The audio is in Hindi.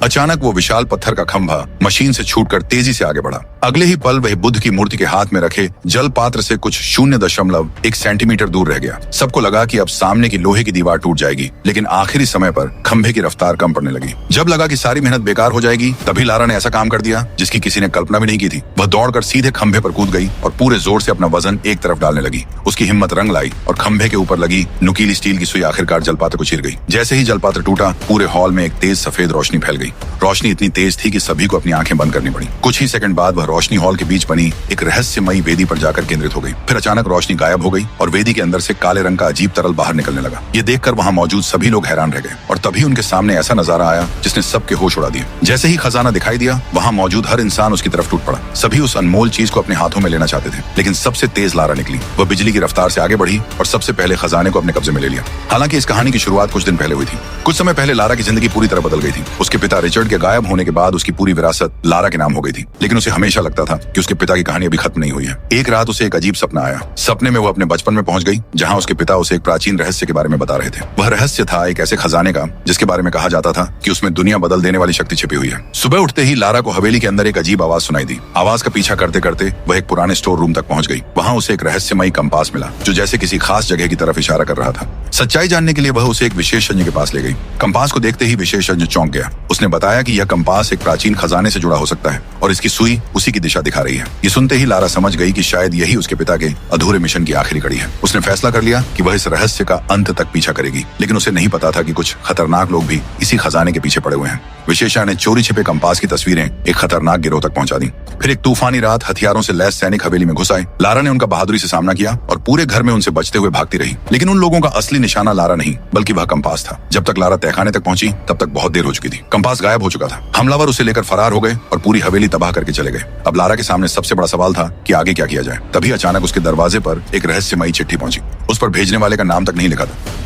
अचानक वो विशाल पत्थर का खंभा मशीन से छूटकर तेजी से आगे बढ़ा। अगले ही पल वह बुद्ध की मूर्ति के हाथ में रखे जल पात्र से कुछ 0.1 सेंटीमीटर दूर रह गया। सबको लगा कि अब सामने की लोहे की दीवार टूट जाएगी, लेकिन आखिरी समय पर खंभे की रफ्तार कम पड़ने लगी। जब लगा कि सारी मेहनत बेकार हो जाएगी, तभी लारा ने ऐसा काम कर दिया जिसकी किसी ने कल्पना भी नहीं की थी। वह दौड़कर सीधे खंभे पर कूद गई और पूरे जोर से अपना वजन एक तरफ डालने लगी। उसकी हिम्मत रंग लाई और खंभे के ऊपर लगी नुकीली स्टील की सुई आखिरकार जलपात्र को चीर गई। जैसे ही जलपात्र टूटा, पूरे हॉल में एक तेज सफेद रोशनी फैल गई। रोशनी इतनी तेज थी कि सभी को अपनी आंखें बंद करनी पड़ी। कुछ ही सेकंड बाद वह रोशनी हॉल के बीच बनी एक रहस्यमयी वेदी पर जाकर केंद्रित हो गई। फिर अचानक रोशनी गायब हो गई और वेदी के अंदर से काले रंग का अजीब तरल बाहर निकलने लगा। ये देखकर वहां मौजूद सभी लोग हैरान रह गए और तभी उनके सामने ऐसा नजारा आया जिसने सबके होश उड़ा दिए। जैसे ही खजाना दिखाई दिया, वहां मौजूद हर इंसान उसकी तरफ टूट पड़ा। सभी उस अनमोल चीज को अपने हाथों में लेना चाहते थे, लेकिन सबसे तेज लारा निकली। वह बिजली की रफ्तार से आगे बढ़ी और सबसे पहले खजाने को अपने कब्जे में ले लिया। हालांकि इस कहानी की शुरुआत कुछ दिन पहले हुई थी। कुछ समय पहले लारा की जिंदगी पूरी तरह बदल गई थी। उसके पिता रिचर्ड के गायब होने के बाद उसकी पूरी विरासत लारा के नाम हो गई थी, लेकिन उसे हमेशा लगता था कि उसके पिता की कहानी अभी खत्म नहीं हुई है। एक रात उसे एक अजीब सपना आया। सपने में वो अपने बचपन में पहुंच गई, जहां उसके पिता उसे एक प्राचीन रहस्य के बारे में बता रहे थे। वह रहस्य था एक ऐसे खजाने का जिसके बारे में कहा जाता था कि उसमें दुनिया बदल देने वाली शक्ति छिपी हुई है। सुबह उठते ही लारा को हवेली के अंदर एक अजीब आवाज सुनाई दी। आवाज का पीछा करते करते वह एक पुराने स्टोर रूम तक पहुंच गई। वहां उसे एक रहस्यमयी कंपास मिला जो जैसे किसी खास जगह की तरफ इशारा कर रहा था। सच्चाई जानने के लिए वह उसे एक विशेषज्ञ के पास ले गई। कंपास को देखते ही विशेषज्ञ चौंक गया। उसने बताया कि यह कंपास एक प्राचीन खजाने से जुड़ा हो सकता है और इसकी सुई उसी की दिशा दिखा रही है। ये सुनते ही लारा समझ गई कि शायद यही उसके पिता के अधूरे मिशन की आखिरी कड़ी है। उसने फैसला कर लिया कि वह इस रहस्य का अंत तक पीछा करेगी, लेकिन उसे नहीं पता था कि कुछ खतरनाक लोग भी इसी खजाने के पीछे पड़े हुए हैं। विशेषज्ञ ने चोरी छिपे कंपास की तस्वीरें एक खतरनाक गिरोह तक पहुंचा दी। फिर एक तूफानी रात हथियारों से लैस सैनिक हवेली में घुस आए। लारा ने उनका बहादुरी से सामना किया और पूरे घर में उनसे बचते हुए भागती रही, लेकिन उन लोगों का असली निशाना लारा नहीं बल्कि वह कंपास था। जब तक लारा तहखाने तक पहुंची, तब तक बहुत देर हो चुकी थी। कंपास गायब हो चुका था। हमलावर उसे लेकर फरार हो गए और पूरी हवेली तबाह करके चले गए। अब लारा के सामने सबसे बड़ा सवाल था कि आगे क्या किया जाए। तभी अचानक उसके दरवाजे पर एक रहस्यमयी चिट्ठी पहुंची। उस पर भेजने वाले का नाम तक नहीं लिखा था।